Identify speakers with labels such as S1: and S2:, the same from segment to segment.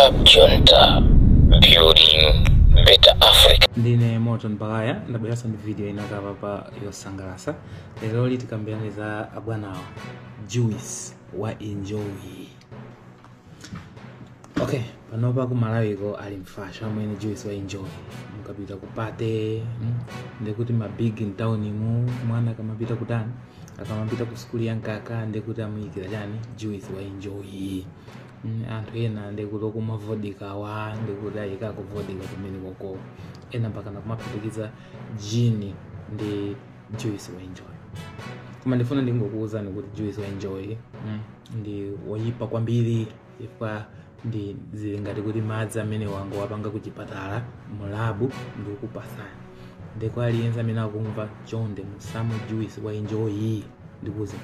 S1: Club Junta, building better Africa.
S2: Ndine Morton Bagaya na biasa ndi video inakava pa yosangalasa. Lero litikambirana za abwana Juice wa Enjoy. Okay, panopa ku Malawi ko alimfasha mwene Juice wa Enjoy. Mukapita kupate ndekuti ma big in town mu mwana kamapita kutani akamapita ku school yankaka ndekuti amuyikira chani Juice wa Enjoy. Anthu ena ndekuti kuma vodka wa ndekuti ayika ku vodka kumene koko ena mpaka nakumapitikiza gin ndi Juice wa Enjoy. Koma ndifuna ndingokuwuzani kuti Juice wa Enjoy ndi woyipa kwambiri ifa ndi zili ngati kuti madzi amene wangu wapanga kuchipatala mulabu ndi kupasani ndeko aliyense amene akumva chonde musamu Juice wa Enjoy ndikuze.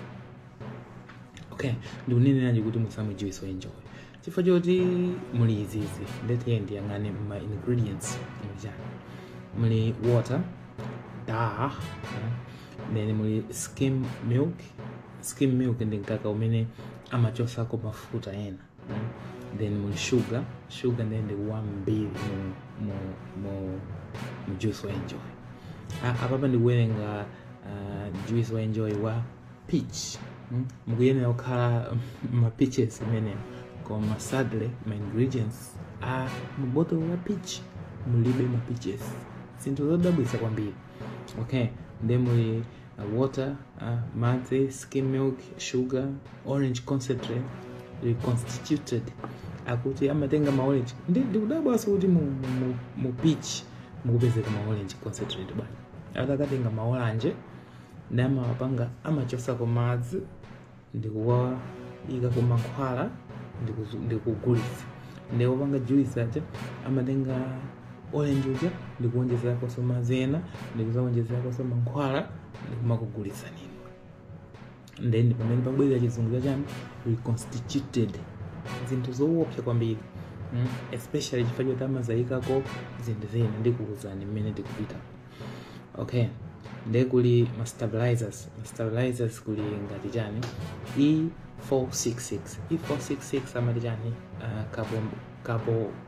S2: Okay, ndunene nanji kuti musamu Juice wa Enjoy chifukwa choti muli izizi ndete ndiyang'ane ma ingredients muli water then muli skim milk ndi mkaka umene amachosako mafuta ena. Then muli sugar ndi wambiri mu Juice wa Enjoy. Apapa ndikuwerenga Juice wa Enjoy wa peach. Mukuyenera kukhala ma peaches imene koma sadly my ingredients are mu bottle wa peach mulibe ma peaches. Sinthu zodabwitsa kwambiri. Okay, then muli water, madzi, skim milk, sugar, orange concentrate reconstituted. Akuti amatenga ma orange ndikudabwasa kuti mu peach mukupezeka ma orange concentrate bwana. Atakatenga ma orange ndama wapanga amachosa kwa madzi ndikuwa ika kwa mankhwala ndikugulitsa. Ndikupanga juice aja amatenga orange uja ndikuonjezera kwa mazena ndikuzaonjezera kwa mankhwala ndikumakugulitsa nini. Then pamene pabwera chizungu chanu reconstituted zinthu zoopsa kwambiri. Especially chifukwa choti amazaikako zinthu zina ndikuwuzani mmene tikupita. Okay, ndekuli ma stabilizers kuli ngati chani E466 amati chani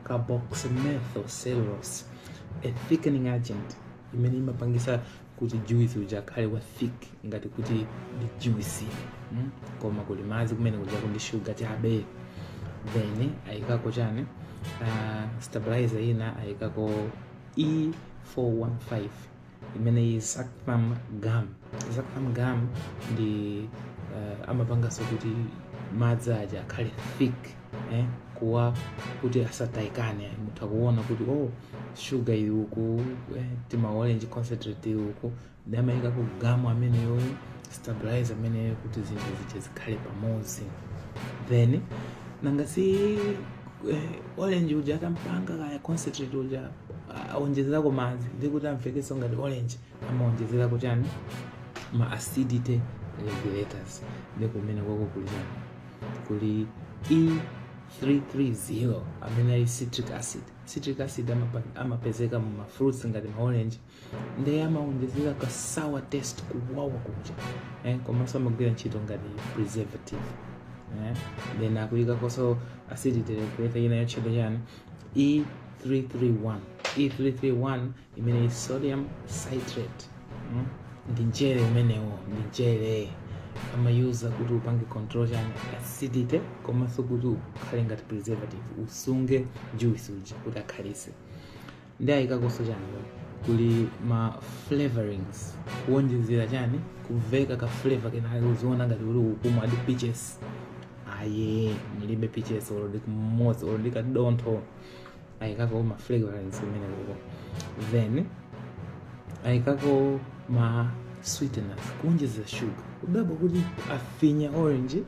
S2: carboxymethylcellulose, a thickening agent imene imapangisa kuti juice uja khale wa thick ngati kuti ndi juice. Koma kuli madzi kumene kuja ndi sugar chabe. Then ayikako chani stabilizer ina ayikako E415 imene xanthan gum ndi amapanga so kuti madzi aja akhale thick kuwa kuti asataikane. Mutha kuona kuti sugar ili uku tima orange concentrate ili uku ndamayika ku gum amene yoyo stabilizer amene kuti zinthu ziche zikhale pamodzi. Then nangasi orange uja atampanga kaya concentrate uja aonjezerako madzi ndikuti amvekeso ngati orange amaonjezerako chani ma acidity regulators. Ndikumene kwako kuli chani kuli E330 amene ali citric acid amapezeka mu ma fruits ngati ma orange ndiye amaonjezera ka sour taste kuwawa kuja komanso amagwira ntchito ngati preservative. Then akuyika koso acidity regulator ina yotchedwa chani E331 imene sodium citrate. Ndi njere imenewo ndi njere amayuza kuti upange control chani acidity komanso kuti ukhale ngati preservative usunge juice uja kuti akhalise. Ndi ayikakoso chani kuli ma flavorings kuonjezera chani kuveka ka flavor kena uziona ngati uli ukumwa di peaches. Aye mulibe peaches olo kumodzi olo ndikadontho ayikako ma flavorings imene kuko. Then ayikako ma sweeteners kuonjezera sugar udaba kuti afinya orange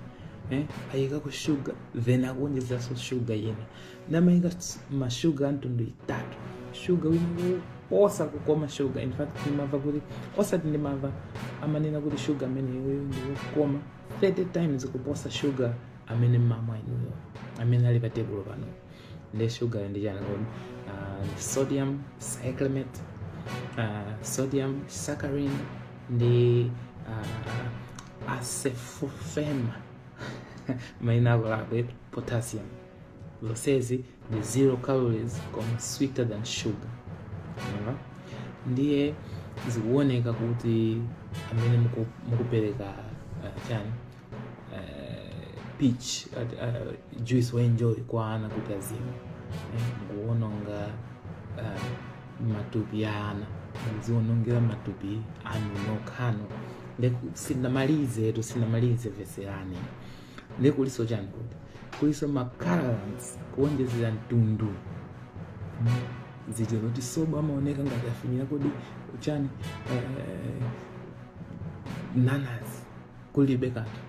S2: ayikako sugar then akuonjezera so sugar yena ndamayika ma sugar antundu itatu. Sugar wina osa kukoma sugar. In fact ndimava kuti osati ndimava amanena kuti sugar amene yoyo ndikukoma 30 times kuposa sugar amene mama inuyo amene ali pa table pano. Ndi sugar ndi chana kuti sodium cyclamate, sodium saccharin ndi acetylfame maina ko potassium. zosezi ndi 0 calories koma sweeter than sugar. Ndiye zikuoneka kuti amene mukupereka chani peach juice enjoy kwa ana kuti azimwe mukuononga matupi ya ana, muzionongera matupi anu nokhano. Sinamalize veserani ndekuliso chani kuti kuliso macarons kuonjezera mtundu ziti kuti sobo amaoneka ngati afinyira kodi chani nanas kulibe kanthu.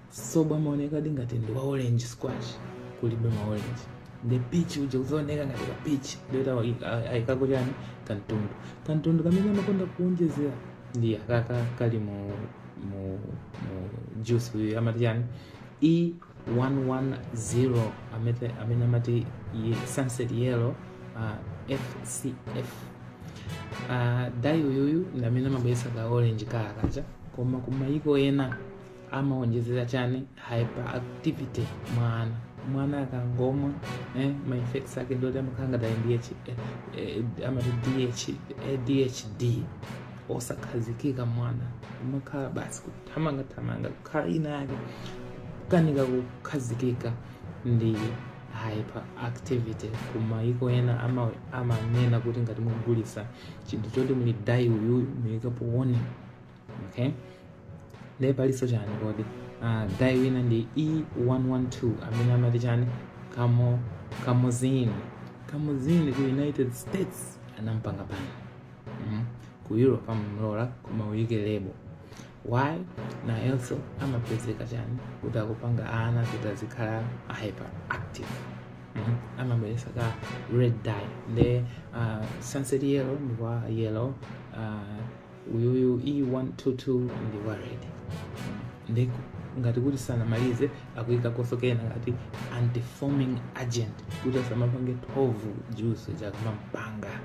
S2: Sobo amaoneka ngati ndi wa orange squash kulibe ma orange. The peach uje uzooneka ngati ka peach leta aikako chani kantundu kamene amakonda kuonjezera ndi akaka kali mu juice amati chani E110 amene amati sunset yellow FCF. Dai uyuyu amene amabwesa ka orange kacha koma kumayiko ena amaonjezera chani hyperactivity mwana akangomwa ma effects ake ndoti amakanga da ADHD osakhazikika mwana umakhala basi kuthamanga kukhala ina yake kanika kukhazikika ndi hyperactivity. Kumayiko ena amanena kuti ngati mukugulisa chinthu choti muli dai uyuyu muyikapo warning. Okay, le paliso chani kodi dai wina ndi E112 amene amati chani camozine ku United States anampanga pani ku Europe amamlola koma uyike lebo. Why? Na also amapezeka chani kuti akupanga ana kuti azikhala hyperactive. Amabwesa ka red dye the sunset yellow ndi wa yellow, uyuyu E122 ndi wa red. Ndiko ngati kuti sanamalize akuyika kosokena ngati anti-foaming agent kuti asamapange thovu juice chakamampanga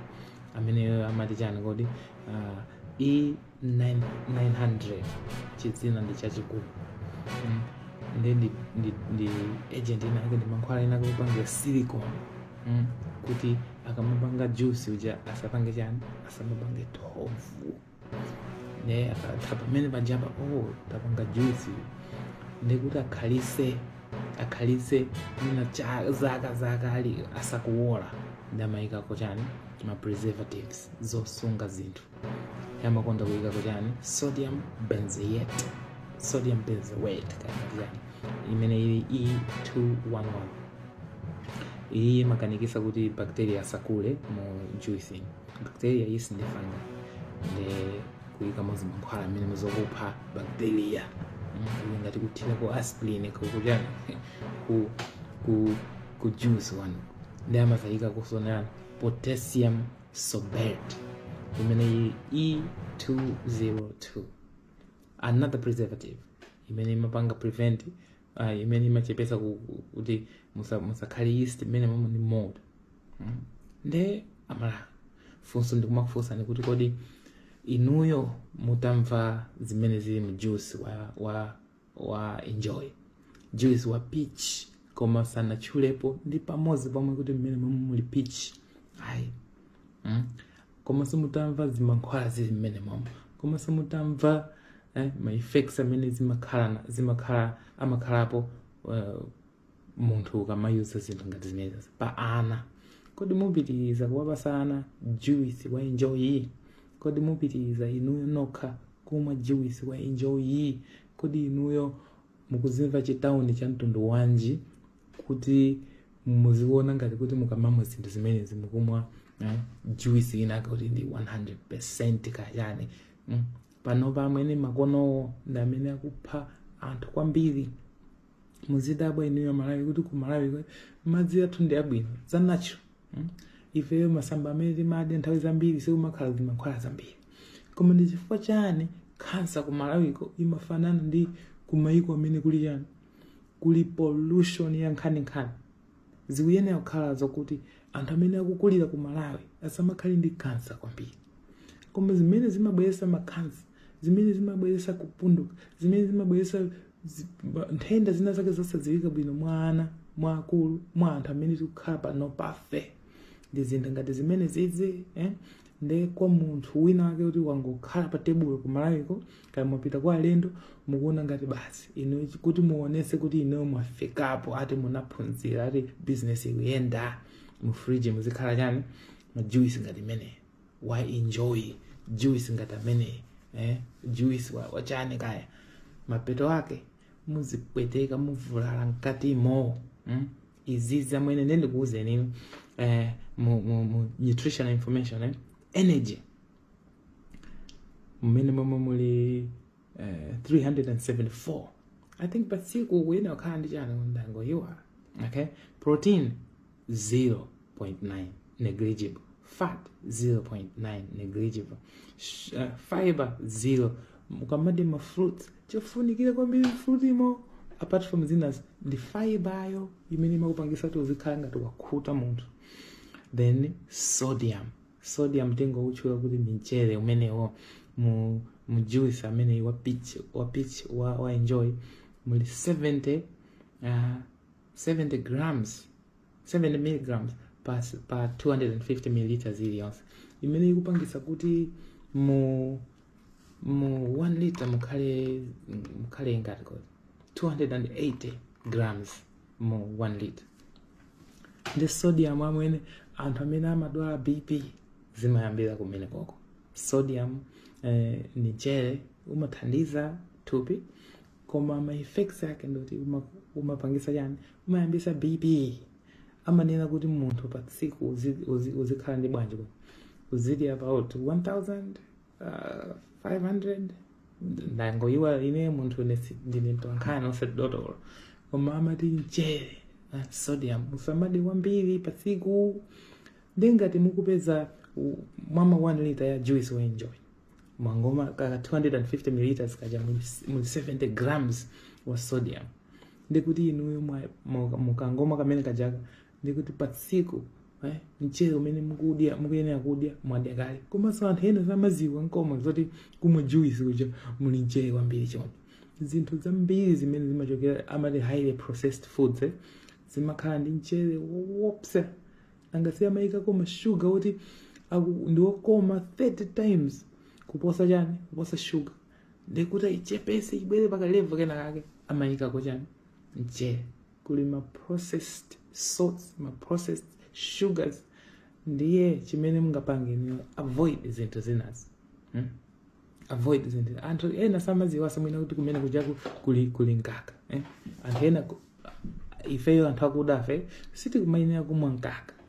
S2: amene amati chani kodi E900 chizina ndi chachikulu. Ndi agent inake ndi mankhwala inake kupanga silicone kuti akamapanga juice uja asapange chani asamapange thovu. Ne akatapa mene pajaba tapanga juice ndikuti akhalise mina zaka ali asakuwola ndamayikako chani ma preservatives zosunga zinthu. Yamakonda kuyikako chani sodium benzoate kana imene ili E211. Iyi makanikisa kuti bacteria asakule mu juicing. Bacteria isi ndi fungi ndi kuyika mozi mankhwala amene muzokupha bacteria ngati kuthira ku aspirin kukujani ku juice wanu ndi amazayika kusonana potassium sorbate imene E202. Another preservative imene imapanga prevent imene imachepesa kuti musakhale yeast imene mama ndi mold. Nde amala funso ndikumakufunsa ni kuti kodi inuyo mutamva zimene zili mu juice wa enjoy juice wa peach koma sana chulepo ndi pamozi pomwe kuti mmene muli peach ayi koma simutamva zimankhwala zili mmene mama koma simutamva ma effects amene zimakhala amakhalapo munthu ukamayuza zinthu ngati zimenezi pa ana. Kodi mupitiriza kuwapasa ana juice wa enjoy? Kodi mupitiriza inuyo nokha kumwa juice wa enjoy? Kodi inuyo mukuzimva chitauni cha mtundu wanji kuti muziona ngati kuti mukamamwa zinthu zimenezi mukumwa juice inaka kuti ndi 100% kachani? Pano pamwene makono ndamene akupha anthu kwambiri. Muzidabwa inuyo Malawi kuti ku Malawi madzi athu ndi abwino za natural. Ifeyo masamba amene timade nthawi zambiri sikumakhala zimankhwala zambiri. Koma ndi chifukwa chani kansa ku Malawiko imafanana ndi kumayiko amene kuli chani kuli pollution ya nkhani zikuyenera kukhala zokuti anthu amene akukulira ku Malawi asamakhale ndi kansa kwambiri. Koma zimene zimabweretsa makansa, zimene zimabweretsa kupunduka, zimene zimabweretsa nthenda zina zake zosadziwika bwino mwana mwakulu mwa anthu amene tikukhala pano pafe ndi zinthu ngati zimene zizi nde kwa munthu wina wake kuti wangokhala pa tebulo kumalawiko kaya mwapita kwa alendo mukuona ngati basi ino kuti muonese kuti ino mwafikapo ati munaphunzira ati business ikuyenda mu fridge muzikhala chani ma juice ngati mene why enjoy juice ngati amene juice wachani kaya mapeto wake muzipweteka muvulala mkatimo iziza mwene nende kuuze nini mu nutritional information energy minimum muli 374 I think pasiku wina wakhala ndi chani ndango yiwa okay protein 0.9 negligible fat 0.9 negligible fiber 0 mukamadi ma fruits chofunikira kwambiri fruit imo apart from zinas the fiber yo imene makupangisa kuti uzikhala ngati wakhuta munthu then sodium tengo uchula kuti mchere umenewo mu juice amene wa peach wa enjoy muli 70 grams 70 milligrams per 250 milliliters iliyonse imene ikupangisa kuti mu 1 liter mukhale ngati kuti 280 grams mu 1 liter the sodium amwene anthu amene amadwala BP zimayambira kumene koko sodium ni chere umathandiza thupi koma ma effects yake ndoti umapangisa yani umayambisa BP amanena kuti munthu pa tsiku uzikhala ndi bwanji uzidi about 1500 ndango iwa ine munthu ndine mtonkana osedotolo koma amati mchere sodium usamadi wambiri pa tsiku ndingati mukupeza mama 1 liter ya juice wa enjoy mwangoma kaka 250 milliliters kaja muli 70 grams wa sodium ndikuti inuyo mukangoma kamene kajaka ndikuti pa tsiku mchere umene mukuyenera kudya mwadya kale koma so anthu ena samaziwa nkoma zoti kumwe juice kuja muli mchere wambiri choncho zinthu zambiri zimene zimachokera amati highly processed foods zimakhala ndi mchere wopsa angasiya maika koma sugar kuti ndiwokoma 30 times kuposa chani kuposa sugar ndikuti ichepese ibwere paka level kena kake amaika ko chani mchere kuli ma processed salts ma processed sugars ndiye chimene mungapange ni avoid zinthu zinazi avoid zinthu anthu ena samaziwa samwina kuti kumene kujaku kuli nkaka anthu ena ifeyo anthu akudafe siti kumayenera kumwa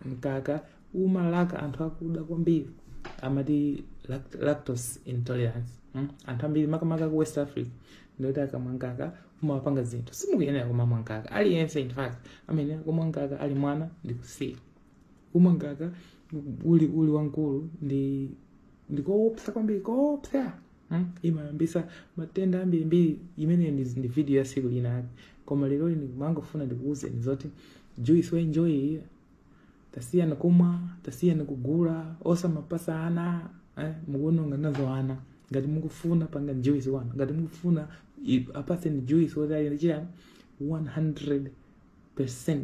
S2: nkaka umalaka anthu akuda kwambiri amati lactose intolerance anthu ambiri makamaka ku West Africa ndoti akamwa nkaka umapanga zinthu simukuyenera kumwa nkaka aliyense in fact amenera kumwa nkaka ali mwana ndikusiya kumwa nkaka uli wankulu ndikoopsa kwambiri koopsa imayambisa matenda ambiri imene ndi video ya siku lina koma lero ndimangofuna ndikuuze nizoti juice wa enjoy tasiyana kumwa tasiyana kugula osamapasa ana mukuononga nazo ana ngati mukufuna panga juice wana ngati mukufuna apase ni juice wodali ndichira 100%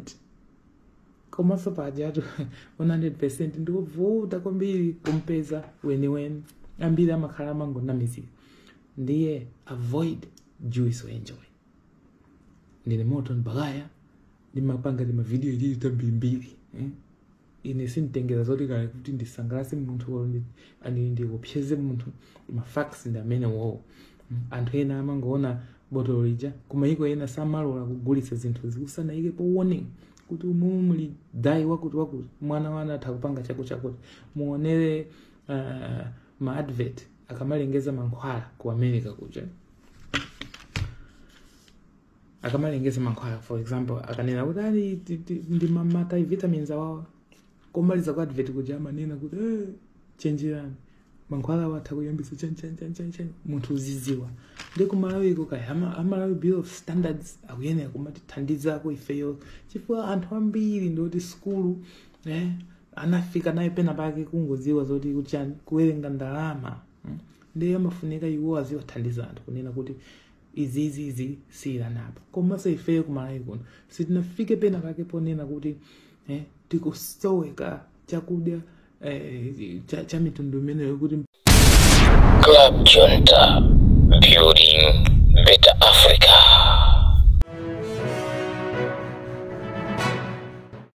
S2: koma sopajatu 100% ndikuvuta kwambiri kumpeza weni ambiri amakhala mango na mizi ndiye avoid juice wa enjoy ndine moto mbagaya ndimapanga ma video ili tambiri ine sintengeza zoti kale kuti ndisangalase munthu ani ndikupyeze munthu ma facts ndamene wo anthu ena amangoona bottle lija kumayiko ena samalola kugulitsa zinthu zikusana ike po warning kuti mumuli dai wakuti mwana wana atakupanga chako muonere ma advert akamalengeza mankhwala ku America kuja akamalengeza mankhwala for example akanena kuti ali ndi mamata vitamins awawa komaliza kwa advert kuja manena kuti chenjirani mankhwala watakuyambisa chan munthu uziziwa ndiko malawiko kaya amalawi bill of standards akuyenera kumatithandiza ko ifeyo chifukwa anthu ambiri ndoti school anafika naye pena pake kungoziwa zoti kuchani kuwerenga ndalama ndiye amafunika iwo aziwathandiza anthu kunena kuti izi siyilanapa koma seyifeke kumalawi kuno sitinafike pena pake ponena kuti tikusoweka chakudya cha mitundu imeneyo kuti
S1: Club Junta, building better Africa.